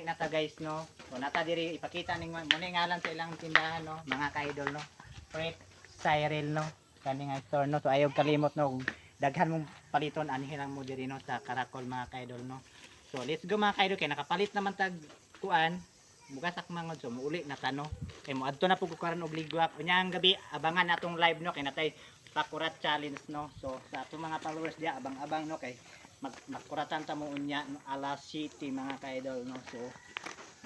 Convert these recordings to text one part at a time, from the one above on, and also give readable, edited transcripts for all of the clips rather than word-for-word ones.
na ta guys no. So nata diri ipakita ning mo ni ngalan sa ilang tindahan no, mga ka-idol no. Fred Cyril no. Kani nga store no. So ayaw kalimot no. Daghan mong paliton anhin lang mo diri no sa Karakol mga ka-idol no. So let's go mga ka-idol kay nakapalit naman tag kuan. Mugasak mangod so muuli na tano. Kay mo adto na pug karon og ligwak. Unyang gabi abangan natong live no kay natay pakurat challenge no. So sa atong mga followers dia abang-abang no kay magkuratan ta mo unya no, alas city mga ka-idol no. So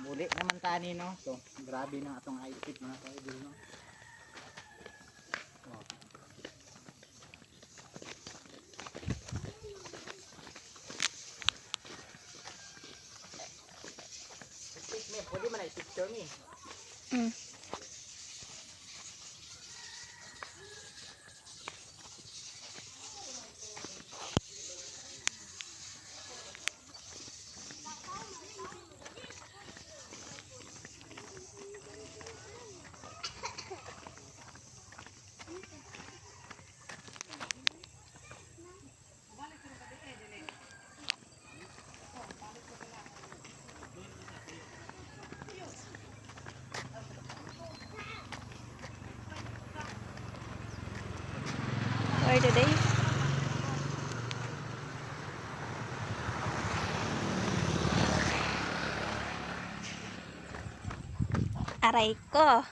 muli naman tani no. So grabe na atong outfit mga ka-idol no. Oh. Pwede man ay picture ni. For today. Aray ko.